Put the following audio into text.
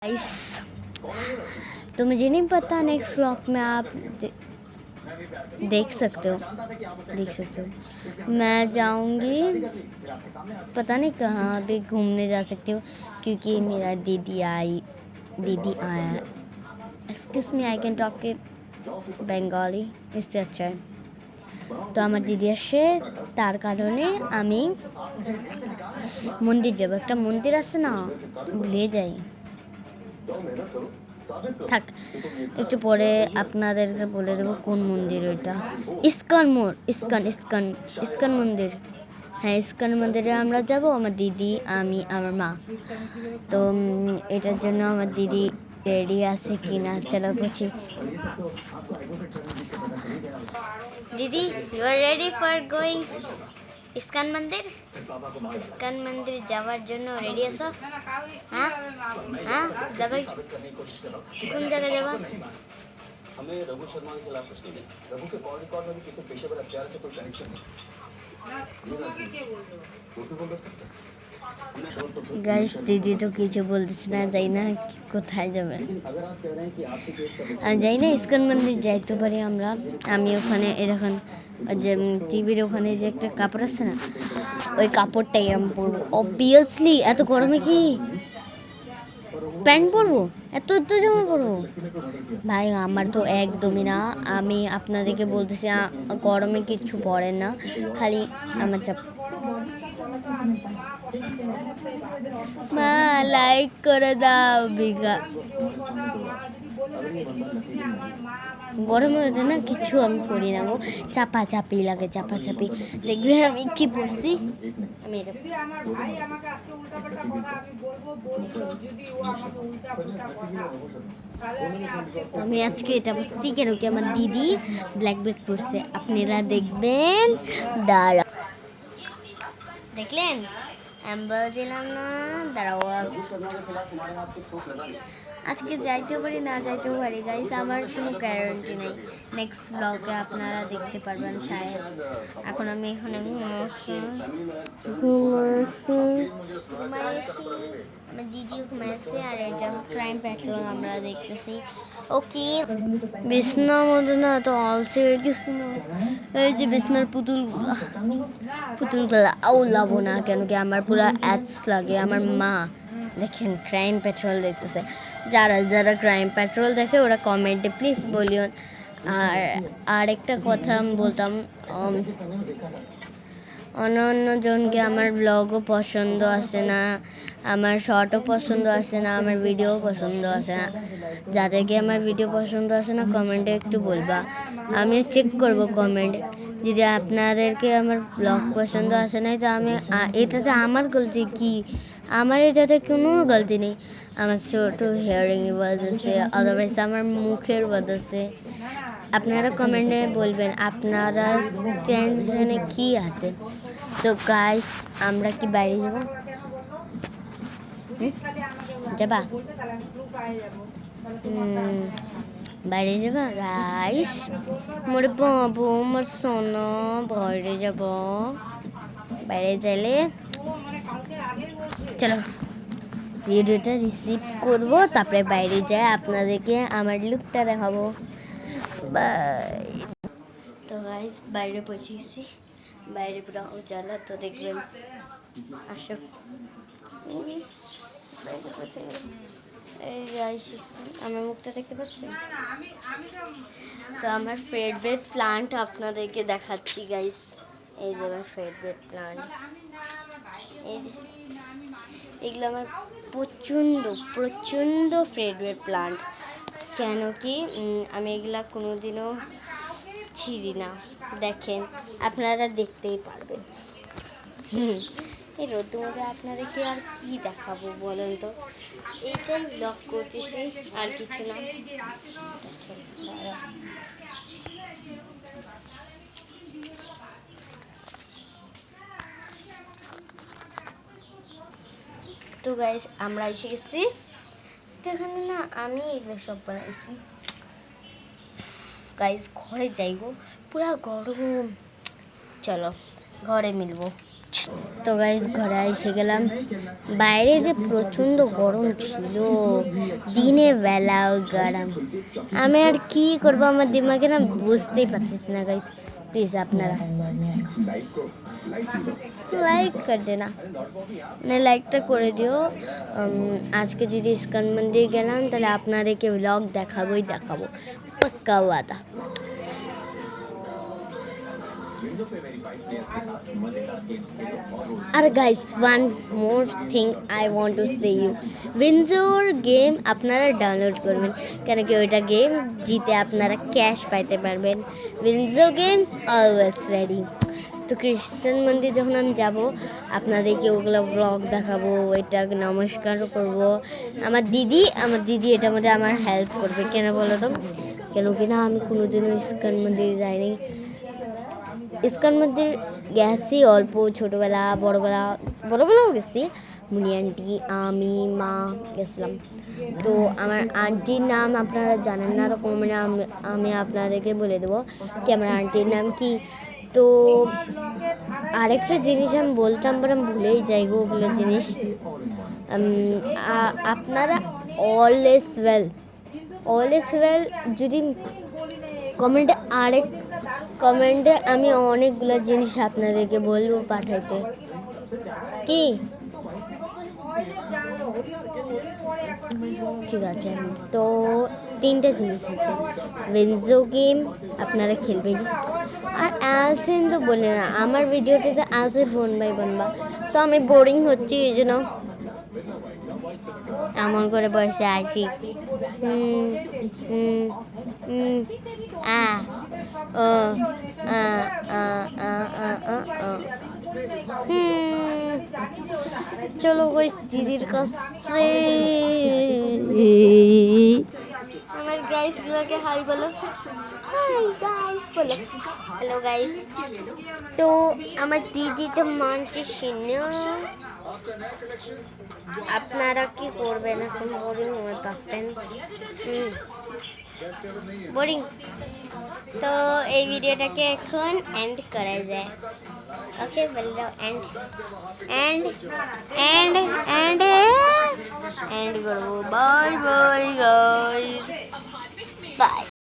Guys, तो मुझे नहीं पता नेक्स्ट व्लॉग में आप देख सकते हो मैं जाऊंगी पता नहीं कहाँ भी घूमने जा सकती हूँ क्योंकि मेरा दीदी आया। Excuse me, I can talk in Bengali, इससे अच्छा है। তো আমার দিদি আসে, তার কারণে আমি মন্দির যাব। একটা মন্দির আছে না, ভুলে যাই। থাক, একটু পরে আপনাদেরকে বলে দেবো কোন মন্দির ওইটা। ইস্কন মোড়, ইস্কন মন্দির। হ্যাঁ, ইস্কন মন্দিরে আমরা যাব, আমার দিদি, আমি, আমার মা। তো এটার জন্য আমার দিদি রেডি আছে কি না, চলো বুঝি। দিদি, you are ready for going ISKCON mandir? ISKCON মন্দির যাওয়ার জন্য রেডি আছো? হ্যাঁ হ্যাঁ, যাবে। কোন জায়গায় যাবা? हमें रघु शर्मा के खिलाफ कुछ नहीं है। रघु के कॉल रिकॉर्ड में भी किसी पेशेवर हत्यारे से कोई कनेक्शन नहीं। गाइस, दीदी तो কিছু বলতেছ না, যাই না কোথায় যাবে। আমি যাই না, ইস্কন মন্দির যাইতে পারি আমরা। আমি ওখানে দেখুন যে টিভির ওখানে যে একটা কাপড় আছে না, ওই কাপড়টাই আমি পরবো অবভিয়াসলি। এত গরমে কি প্যান্ট পরবো? এত জামা পরবো? ভাই আমার তো একদমই না। আমি আপনাদেরকে বলতেছি, গরমে কিচ্ছু পরে না, খালি আমার চাপ। মা লাইক করে দাও। গরমে হতে না কিছু আমি পড়ি না গো, চাপাচাপি লাগে, চাপাচাপি। দেখবে আমি কি পড়ছি, আমি এটা আমি আজকে এটা পড়ছি কেন কি আমার দিদি ব্ল্যাক ব্যাগ পড়ছে, আপনারা দেখবেন। দাঁড়া, দেখলেন? আমি বলছিলাম না, দাঁড়াও। আজকে যাইতেও পারি, না যাইতেও পারি গাইস, আমার কোনো গ্যারান্টি নেই। নেক্সট ব্লগে আপনারা দেখতে পারবেন শায়দ। এখন আমি এখানে ঘুমাইছি, আমার দিদিও ঘুমাইছে, আর এটা ক্রাইম প্যাট্রোল আমরা দেখতেছি। ওকে, বিছনার মধ্যে না তো অলসে হয়ে গেছে না, এই যে বিছনার পুতুলগুলা আউলাবো না কেন কি আমার পুরো অ্যাডস লাগে। আমার মা দেখেন ক্রাইম পেট্রোল দেখতেছে। যারা ক্রাইম পেট্রোল দেখে ওরা কমেন্টে প্লিজ বলিও। আর একটা কথা আমি বলতাম, অন্য জনকে আমার ব্লগও পছন্দ আসে না, আমার শর্টও পছন্দ আসে না, আমার ভিডিও পছন্দ আসে না। যাদেরকে আমার ভিডিও পছন্দ আসে না কমেন্টে একটু বলবা, আমি চেক করব কমেন্ট। যদি আপনাদেরকে আমার ব্লগ পছন্দ আসে নাই তো এটাতে আমার গলতি কি? আমার এটাতে কোনো গলতি নেই। আমার ছোটো হিয়ারিং ওয়াজ আছে, আদারওয়াইজ আমার মুখের ওয়াজ আছে। আপনারা কমেন্টে বলবেন আপনারা টেনশনে কি আছে। তো গাইস, আমরা কি বাইরে যাবা? বাইরে যাবা গাইস? মোরে বাবু, আমার সোনা, বাইরে যাব। বাইরে যাইলে চলো ভিডিওটা রিসিভ করবো, তারপরে বাইরে যাই আপনাদেরকে আমার লুকটা দেখাবো। বাই। তো গাইস, বাইরে পৌঁছে গেছি, বাইরে পুরো উজালা, তো দেখবেন। আসো, এই গাইস আমার মুখটা দেখতে পাচ্ছেন? তো আমার ফেভারিট প্লান্ট আপনাদেরকে দেখাচ্ছি গাইস। এই যে আমার ফেভারিট প্লান্ট, এই যে এগুলো আমার প্রচণ্ড ফেভারিট প্লান্ট। কেন কি আমি এগুলা কোনোদিনও ছিঁড়ি না, দেখেন আপনারা দেখতেই পারবেন। এই রোদ্দুর মধ্যে আপনাদেরকে আর কি দেখাবো বলেন তো? এইটাই ব্লগ করতেছি, আর কিছু না। তো গাইস, আমরা এসে গেছি। তো এখানে না আমি এগুলো সব বানাইছি গাইস। ঘরে যাইবো, পুরা গরম। চলো ঘরে মিলবো। তো গাইস ঘরে এসে গেলাম। বাইরে যে প্রচণ্ড গরম ছিল, দিনে বেলাও গরম। আমি আর কি করবো, আমার দিমাগে না বুঝতেই পারতেছি না গাইস। প্লিজ আপনারা লাইক कर देना, মানে লাইকটা করে দিও। আজকে যদি ইস্কন মন্দির গেলাম তাহলে আপনাদেরকে ব্লগ দেখাবোই দেখাবো, পাক্কা ওয়াদা। আর guys one more thing I want to say you, Winzo game আপনারা ডাউনলোড করবেন, কেন কি ওইটা গেম জিতে আপনারা ক্যাশ পাইতে পারবেন। WinZO game always ready. তো খ্রিস্টান মন্দির যখন আমি যাব আপনাদেরকে ওগুলো ব্লগ দেখাবো, ওইটা নমস্কারও করব। আমার দিদি এটার মধ্যে আমার হেল্প করবে, কেন বলো তো, কেন কি না আমি কোনোদিনও ইস্কন মন্দির যাইনি। ইস্কন মন্দির গেছি অল্প, বড়োবেলাও গেছি। মুনি আন্টি, আমি, মা গেছিলাম। তো আমার আন্টির নাম আপনারা জানেন না, তো কমেন্টে আমি আপনাদেরকে বলে দেবো কি আমার আন্টির নাম কি। তো আরেকটা জিনিস আমি বলতাম, বাট আমি ভুলেই যাই গো ওগুলো জিনিস। আপনারা অল ইজ ওয়েল যদি কমেন্টে আমি অনেকগুলো জিনিস আপনাদেরকে বলবো পাঠাইতে, কি ঠিক আছে। তো 3টে জিনিস আছে, উইনজো গেম আপনারা খেলবেন, আর অ্যালসেন তো বলে না আমার ভিডিওটিতে অ্যালসেন ফোন বাই বানবা, তো আমি বোরিং হচ্ছি এই জন্য এমন করে বসে আছি। চলো ওই দিদির কাছে, আমার গাইসগুলোকে হাই বলো, হাই গাইস বলো, হ্যালো গাইস। তো আমার দিদি তো মানতে শিনো, আপনারা কি করবেন এখন, বোরিং হয়ে থাকতেন, বোরিং। তো এই ভিডিওটাকে এখন এন্ড করা যায়, ওকে বলে দাও এন্ড করবো। Bye bye guys, by.